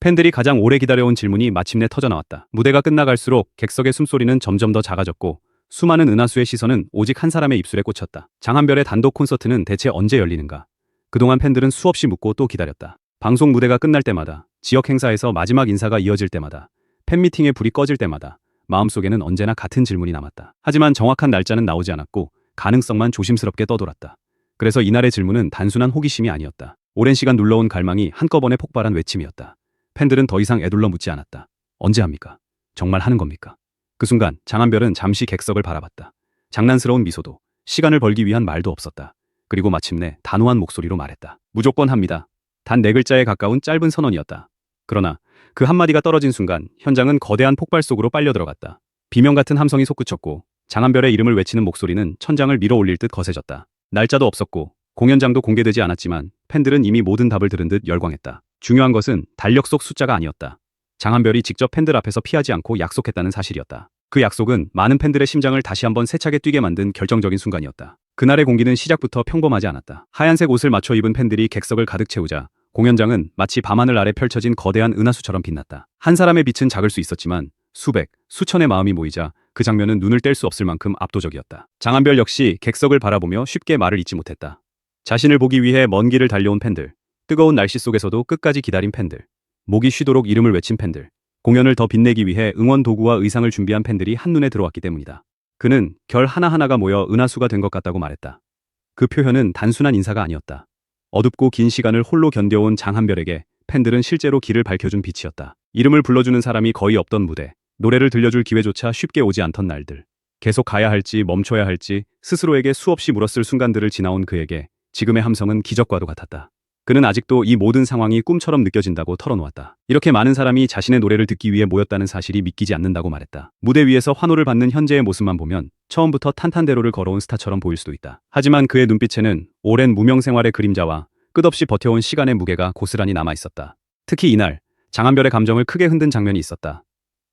팬들이 가장 오래 기다려온 질문이 마침내 터져나왔다. 무대가 끝나갈수록 객석의 숨소리는 점점 더 작아졌고 수많은 은하수의 시선은 오직 한 사람의 입술에 꽂혔다. 장한별의 단독 콘서트는 대체 언제 열리는가? 그동안 팬들은 수없이 묻고 또 기다렸다. 방송 무대가 끝날 때마다, 지역 행사에서 마지막 인사가 이어질 때마다, 팬미팅의 불이 꺼질 때마다 마음속에는 언제나 같은 질문이 남았다. 하지만 정확한 날짜는 나오지 않았고 가능성만 조심스럽게 떠돌았다. 그래서 이날의 질문은 단순한 호기심이 아니었다. 오랜 시간 눌러온 갈망이 한꺼번에 폭발한 외침이었다. 팬들은 더 이상 애둘러 묻지 않았다. 언제 합니까? 정말 하는 겁니까? 그 순간 장한별은 잠시 객석을 바라봤다. 장난스러운 미소도, 시간을 벌기 위한 말도 없었다. 그리고 마침내 단호한 목소리로 말했다. 무조건 합니다. 단 4글자에 가까운 짧은 선언이었다. 그러나 그 한마디가 떨어진 순간 현장은 거대한 폭발 속으로 빨려 들어갔다. 비명 같은 함성이 솟구쳤고 장한별의 이름을 외치는 목소리는 천장을 밀어 올릴 듯 거세졌다. 날짜도 없었고 공연장도 공개되지 않았지만 팬들은 이미 모든 답을 들은 듯 열광했다. 중요한 것은 달력 속 숫자가 아니었다. 장한별이 직접 팬들 앞에서 피하지 않고 약속했다는 사실이었다. 그 약속은 많은 팬들의 심장을 다시 한번 세차게 뛰게 만든 결정적인 순간이었다. 그날의 공기는 시작부터 평범하지 않았다. 하얀색 옷을 맞춰 입은 팬들이 객석을 가득 채우자 공연장은 마치 밤하늘 아래 펼쳐진 거대한 은하수처럼 빛났다. 한 사람의 빛은 작을 수 있었지만 수백, 수천의 마음이 모이자 그 장면은 눈을 뗄 수 없을 만큼 압도적이었다. 장한별 역시 객석을 바라보며 쉽게 말을 잇지 못했다. 자신을 보기 위해 먼 길을 달려온 팬들, 뜨거운 날씨 속에서도 끝까지 기다린 팬들, 목이 쉬도록 이름을 외친 팬들, 공연을 더 빛내기 위해 응원 도구와 의상을 준비한 팬들이 한눈에 들어왔기 때문이다. 그는 별 하나하나가 모여 은하수가 된 것 같다고 말했다. 그 표현은 단순한 인사가 아니었다. 어둡고 긴 시간을 홀로 견뎌온 장한별에게 팬들은 실제로 길을 밝혀준 빛이었다. 이름을 불러주는 사람이 거의 없던 무대, 노래를 들려줄 기회조차 쉽게 오지 않던 날들, 계속 가야 할지 멈춰야 할지 스스로에게 수없이 물었을 순간들을 지나온 그에게 지금의 함성은 기적과도 같았다. 그는 아직도 이 모든 상황이 꿈처럼 느껴진다고 털어놓았다. 이렇게 많은 사람이 자신의 노래를 듣기 위해 모였다는 사실이 믿기지 않는다고 말했다. 무대 위에서 환호를 받는 현재의 모습만 보면 처음부터 탄탄대로를 걸어온 스타처럼 보일 수도 있다. 하지만 그의 눈빛에는 오랜 무명 생활의 그림자와 끝없이 버텨온 시간의 무게가 고스란히 남아있었다. 특히 이날 장한별의 감정을 크게 흔든 장면이 있었다.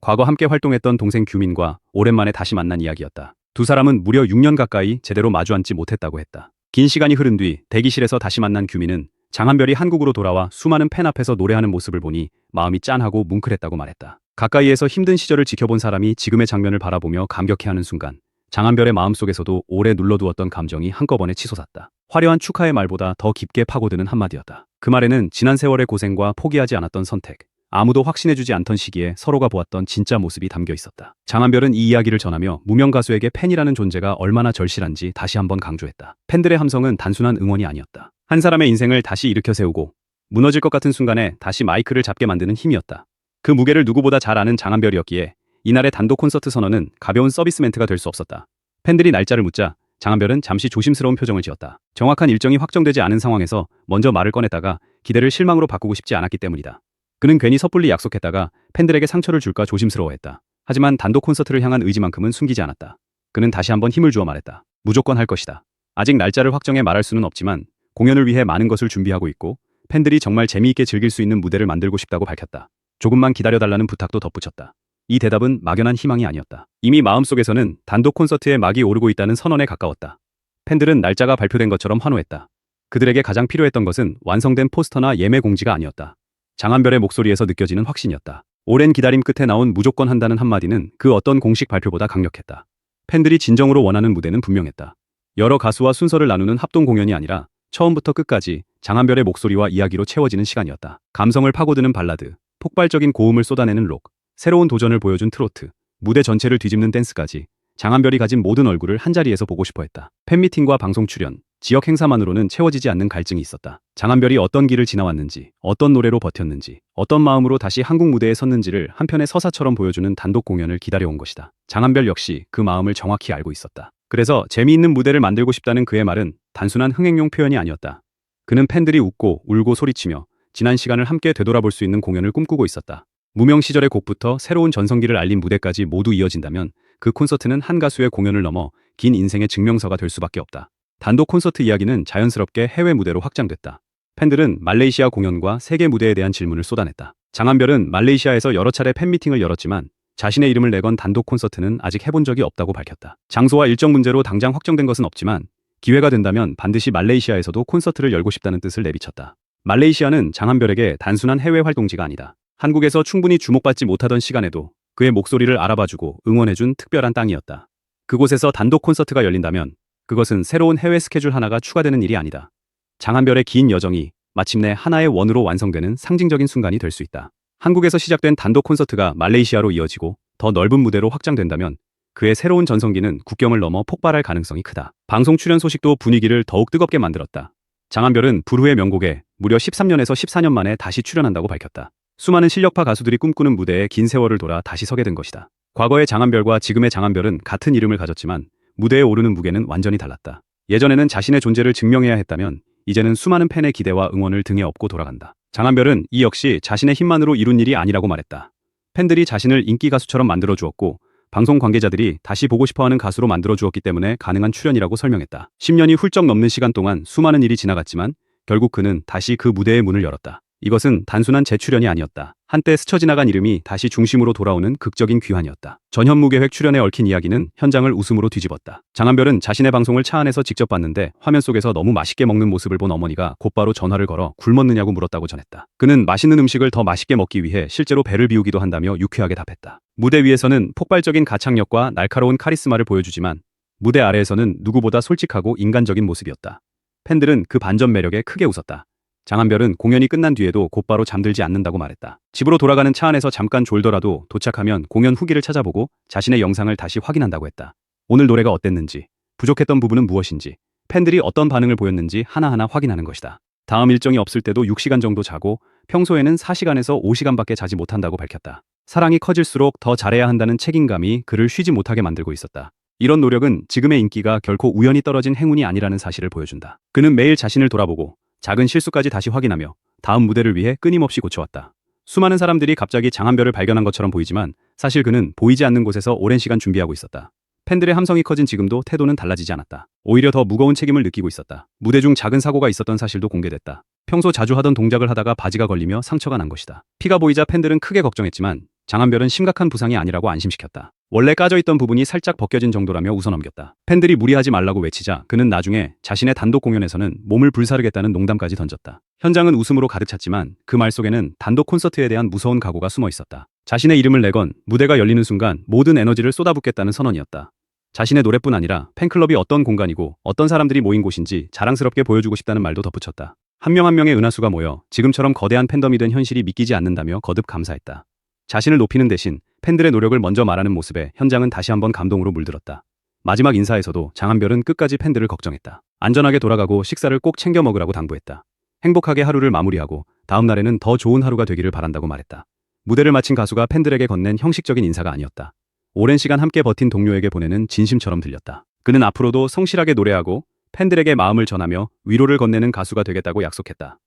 과거 함께 활동했던 동생 규민과 오랜만에 다시 만난 이야기였다. 두 사람은 무려 6년 가까이 제대로 마주 앉지 못했다고 했다. 긴 시간이 흐른 뒤 대기실에서 다시 만난 규민은 장한별이 한국으로 돌아와 수많은 팬 앞에서 노래하는 모습을 보니 마음이 짠하고 뭉클했다고 말했다. 가까이에서 힘든 시절을 지켜본 사람이 지금의 장면을 바라보며 감격해하는 순간 장한별의 마음속에서도 오래 눌러두었던 감정이 한꺼번에 치솟았다. 화려한 축하의 말보다 더 깊게 파고드는 한마디였다. 그 말에는 지난 세월의 고생과 포기하지 않았던 선택, 아무도 확신해주지 않던 시기에 서로가 보았던 진짜 모습이 담겨 있었다. 장한별은 이 이야기를 전하며 무명 가수에게 팬이라는 존재가 얼마나 절실한지 다시 한번 강조했다. 팬들의 함성은 단순한 응원이 아니었다. 한 사람의 인생을 다시 일으켜 세우고 무너질 것 같은 순간에 다시 마이크를 잡게 만드는 힘이었다. 그 무게를 누구보다 잘 아는 장한별이었기에 이날의 단독 콘서트 선언은 가벼운 서비스 멘트가 될 수 없었다. 팬들이 날짜를 묻자 장한별은 잠시 조심스러운 표정을 지었다. 정확한 일정이 확정되지 않은 상황에서 먼저 말을 꺼냈다가 기대를 실망으로 바꾸고 싶지 않았기 때문이다. 그는 괜히 섣불리 약속했다가 팬들에게 상처를 줄까 조심스러워했다. 하지만 단독 콘서트를 향한 의지만큼은 숨기지 않았다. 그는 다시 한번 힘을 주어 말했다. 무조건 할 것이다. 아직 날짜를 확정해 말할 수는 없지만 공연을 위해 많은 것을 준비하고 있고 팬들이 정말 재미있게 즐길 수 있는 무대를 만들고 싶다고 밝혔다. 조금만 기다려달라는 부탁도 덧붙였다. 이 대답은 막연한 희망이 아니었다. 이미 마음속에서는 단독 콘서트에 막이 오르고 있다는 선언에 가까웠다. 팬들은 날짜가 발표된 것처럼 환호했다. 그들에게 가장 필요했던 것은 완성된 포스터나 예매 공지가 아니었다. 장한별의 목소리에서 느껴지는 확신이었다. 오랜 기다림 끝에 나온 무조건 한다는 한마디는 그 어떤 공식 발표보다 강력했다. 팬들이 진정으로 원하는 무대는 분명했다. 여러 가수와 순서를 나누는 합동 공연이 아니라 처음부터 끝까지 장한별의 목소리와 이야기로 채워지는 시간이었다. 감성을 파고드는 발라드, 폭발적인 고음을 쏟아내는 록, 새로운 도전을 보여준 트로트, 무대 전체를 뒤집는 댄스까지 장한별이 가진 모든 얼굴을 한자리에서 보고 싶어 했다. 팬미팅과 방송 출연, 지역 행사만으로는 채워지지 않는 갈증이 있었다. 장한별이 어떤 길을 지나왔는지, 어떤 노래로 버텼는지, 어떤 마음으로 다시 한국 무대에 섰는지를 한편의 서사처럼 보여주는 단독 공연을 기다려온 것이다. 장한별 역시 그 마음을 정확히 알고 있었다. 그래서 재미있는 무대를 만들고 싶다는 그의 말은 단순한 흥행용 표현이 아니었다. 그는 팬들이 웃고 울고 소리치며 지난 시간을 함께 되돌아볼 수 있는 공연을 꿈꾸고 있었다. 무명 시절의 곡부터 새로운 전성기를 알린 무대까지 모두 이어진다면 그 콘서트는 한 가수의 공연을 넘어 긴 인생의 증명서가 될 수밖에 없다. 단독 콘서트 이야기는 자연스럽게 해외 무대로 확장됐다. 팬들은 말레이시아 공연과 세계 무대에 대한 질문을 쏟아냈다. 장한별은 말레이시아에서 여러 차례 팬미팅을 열었지만 자신의 이름을 내건 단독 콘서트는 아직 해본 적이 없다고 밝혔다. 장소와 일정 문제로 당장 확정된 것은 없지만 기회가 된다면 반드시 말레이시아에서도 콘서트를 열고 싶다는 뜻을 내비쳤다. 말레이시아는 장한별에게 단순한 해외 활동지가 아니다. 한국에서 충분히 주목받지 못하던 시간에도 그의 목소리를 알아봐주고 응원해준 특별한 땅이었다. 그곳에서 단독 콘서트가 열린다면 그것은 새로운 해외 스케줄 하나가 추가되는 일이 아니다. 장한별의 긴 여정이 마침내 하나의 원으로 완성되는 상징적인 순간이 될 수 있다. 한국에서 시작된 단독 콘서트가 말레이시아로 이어지고 더 넓은 무대로 확장된다면 그의 새로운 전성기는 국경을 넘어 폭발할 가능성이 크다. 방송 출연 소식도 분위기를 더욱 뜨겁게 만들었다. 장한별은 불후의 명곡에 무려 13년에서 14년 만에 다시 출연한다고 밝혔다. 수많은 실력파 가수들이 꿈꾸는 무대에 긴 세월을 돌아 다시 서게 된 것이다. 과거의 장한별과 지금의 장한별은 같은 이름을 가졌지만 무대에 오르는 무게는 완전히 달랐다. 예전에는 자신의 존재를 증명해야 했다면 이제는 수많은 팬의 기대와 응원을 등에 업고 돌아간다. 장한별은 이 역시 자신의 힘만으로 이룬 일이 아니라고 말했다. 팬들이 자신을 인기 가수처럼 만들어 주었고 방송 관계자들이 다시 보고 싶어하는 가수로 만들어 주었기 때문에 가능한 출연이라고 설명했다. 10년이 훌쩍 넘는 시간 동안 수많은 일이 지나갔지만 결국 그는 다시 그 무대의 문을 열었다. 이것은 단순한 재출연이 아니었다. 한때 스쳐 지나간 이름이 다시 중심으로 돌아오는 극적인 귀환이었다. 전현무계획 출연에 얽힌 이야기는 현장을 웃음으로 뒤집었다. 장한별은 자신의 방송을 차 안에서 직접 봤는데 화면 속에서 너무 맛있게 먹는 모습을 본 어머니가 곧바로 전화를 걸어 굶었느냐고 물었다고 전했다. 그는 맛있는 음식을 더 맛있게 먹기 위해 실제로 배를 비우기도 한다며 유쾌하게 답했다. 무대 위에서는 폭발적인 가창력과 날카로운 카리스마를 보여주지만 무대 아래에서는 누구보다 솔직하고 인간적인 모습이었다. 팬들은 그 반전 매력에 크게 웃었다. 장한별은 공연이 끝난 뒤에도 곧바로 잠들지 않는다고 말했다. 집으로 돌아가는 차 안에서 잠깐 졸더라도 도착하면 공연 후기를 찾아보고 자신의 영상을 다시 확인한다고 했다. 오늘 노래가 어땠는지, 부족했던 부분은 무엇인지, 팬들이 어떤 반응을 보였는지 하나하나 확인하는 것이다. 다음 일정이 없을 때도 6시간 정도 자고 평소에는 4시간에서 5시간밖에 자지 못한다고 밝혔다. 사랑이 커질수록 더 잘해야 한다는 책임감이 그를 쉬지 못하게 만들고 있었다. 이런 노력은 지금의 인기가 결코 우연히 떨어진 행운이 아니라는 사실을 보여준다. 그는 매일 자신을 돌아보고 작은 실수까지 다시 확인하며 다음 무대를 위해 끊임없이 고쳐왔다. 수많은 사람들이 갑자기 장한별을 발견한 것처럼 보이지만 사실 그는 보이지 않는 곳에서 오랜 시간 준비하고 있었다. 팬들의 함성이 커진 지금도 태도는 달라지지 않았다. 오히려 더 무거운 책임을 느끼고 있었다. 무대 중 작은 사고가 있었던 사실도 공개됐다. 평소 자주 하던 동작을 하다가 바지가 걸리며 상처가 난 것이다. 피가 보이자 팬들은 크게 걱정했지만 장한별은 심각한 부상이 아니라고 안심시켰다. 원래 까져있던 부분이 살짝 벗겨진 정도라며 웃어넘겼다. 팬들이 무리하지 말라고 외치자 그는 나중에 자신의 단독 공연에서는 몸을 불사르겠다는 농담까지 던졌다. 현장은 웃음으로 가득 찼지만 그 말 속에는 단독 콘서트에 대한 무서운 각오가 숨어 있었다. 자신의 이름을 내건 무대가 열리는 순간 모든 에너지를 쏟아붓겠다는 선언이었다. 자신의 노래뿐 아니라 팬클럽이 어떤 공간이고 어떤 사람들이 모인 곳인지 자랑스럽게 보여주고 싶다는 말도 덧붙였다. 한 명 한 명의 은하수가 모여 지금처럼 거대한 팬덤이 된 현실이 믿기지 않는다며 거듭 감사했다. 자신을 높이는 대신 팬들의 노력을 먼저 말하는 모습에 현장은 다시 한번 감동으로 물들었다. 마지막 인사에서도 장한별은 끝까지 팬들을 걱정했다. 안전하게 돌아가고 식사를 꼭 챙겨 먹으라고 당부했다. 행복하게 하루를 마무리하고 다음 날에는 더 좋은 하루가 되기를 바란다고 말했다. 무대를 마친 가수가 팬들에게 건넨 형식적인 인사가 아니었다. 오랜 시간 함께 버틴 동료에게 보내는 진심처럼 들렸다. 그는 앞으로도 성실하게 노래하고 팬들에게 마음을 전하며 위로를 건네는 가수가 되겠다고 약속했다.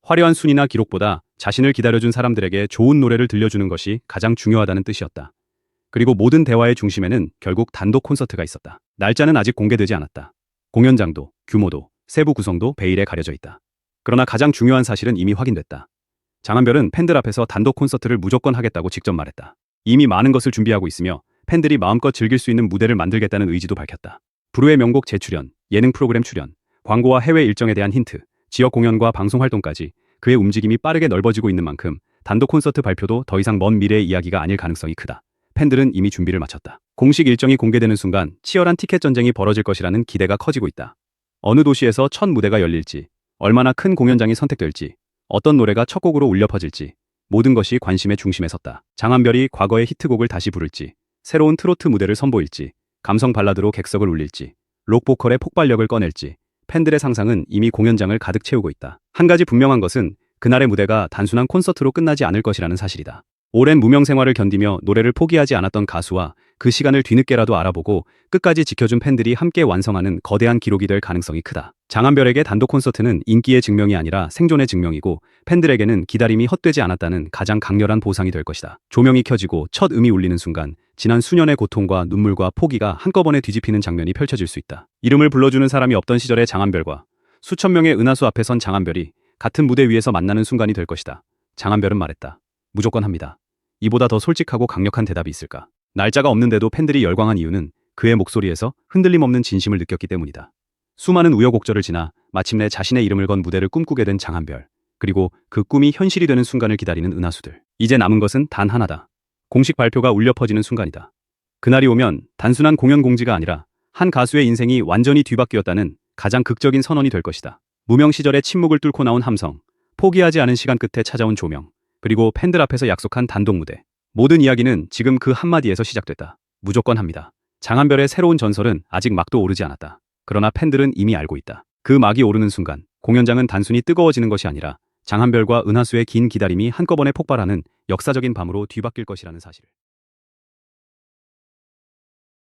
화려한 순위나 기록보다 자신을 기다려준 사람들에게 좋은 노래를 들려주는 것이 가장 중요하다는 뜻이었다. 그리고 모든 대화의 중심에는 결국 단독 콘서트가 있었다. 날짜는 아직 공개되지 않았다. 공연장도, 규모도, 세부 구성도 베일에 가려져 있다. 그러나 가장 중요한 사실은 이미 확인됐다. 장한별은 팬들 앞에서 단독 콘서트를 무조건 하겠다고 직접 말했다. 이미 많은 것을 준비하고 있으며 팬들이 마음껏 즐길 수 있는 무대를 만들겠다는 의지도 밝혔다. 불후의 명곡 재출연, 예능 프로그램 출연, 광고와 해외 일정에 대한 힌트, 지역 공연과 방송 활동까지 그의 움직임이 빠르게 넓어지고 있는 만큼 단독 콘서트 발표도 더 이상 먼 미래의 이야기가 아닐 가능성이 크다. 팬들은 이미 준비를 마쳤다. 공식 일정이 공개되는 순간 치열한 티켓 전쟁이 벌어질 것이라는 기대가 커지고 있다. 어느 도시에서 첫 무대가 열릴지, 얼마나 큰 공연장이 선택될지, 어떤 노래가 첫 곡으로 울려 퍼질지 모든 것이 관심의 중심에 섰다. 장한별이 과거의 히트곡을 다시 부를지, 새로운 트로트 무대를 선보일지, 감성 발라드로 객석을 울릴지, 록 보컬의 폭발력을 꺼낼지 팬들의 상상은 이미 공연장을 가득 채우고 있다. 한 가지 분명한 것은 그날의 무대가 단순한 콘서트로 끝나지 않을 것이라는 사실이다. 오랜 무명 생활을 견디며 노래를 포기하지 않았던 가수와 그 시간을 뒤늦게라도 알아보고 끝까지 지켜준 팬들이 함께 완성하는 거대한 기록이 될 가능성이 크다. 장한별에게 단독 콘서트는 인기의 증명이 아니라 생존의 증명이고 팬들에게는 기다림이 헛되지 않았다는 가장 강렬한 보상이 될 것이다. 조명이 켜지고 첫 음이 울리는 순간 지난 수년의 고통과 눈물과 포기가 한꺼번에 뒤집히는 장면이 펼쳐질 수 있다. 이름을 불러주는 사람이 없던 시절의 장한별과 수천 명의 은하수 앞에 선 장한별이 같은 무대 위에서 만나는 순간이 될 것이다. 장한별은 말했다. 무조건 합니다. 이보다 더 솔직하고 강력한 대답이 있을까? 날짜가 없는데도 팬들이 열광한 이유는 그의 목소리에서 흔들림 없는 진심을 느꼈기 때문이다. 수많은 우여곡절을 지나 마침내 자신의 이름을 건 무대를 꿈꾸게 된 장한별, 그리고 그 꿈이 현실이 되는 순간을 기다리는 은하수들. 이제 남은 것은 단 하나다. 공식 발표가 울려 퍼지는 순간이다. 그날이 오면 단순한 공연 공지가 아니라 한 가수의 인생이 완전히 뒤바뀌었다는 가장 극적인 선언이 될 것이다. 무명 시절의 침묵을 뚫고 나온 함성, 포기하지 않은 시간 끝에 찾아온 조명, 그리고 팬들 앞에서 약속한 단독 무대. 모든 이야기는 지금 그 한마디에서 시작됐다. 무조건 합니다. 장한별의 새로운 전설은 아직 막도 오르지 않았다. 그러나 팬들은 이미 알고 있다. 그 막이 오르는 순간 공연장은 단순히 뜨거워지는 것이 아니라 장한별과 은하수의 긴 기다림이 한꺼번에 폭발하는 역사적인 밤으로 뒤바뀔 것이라는 사실.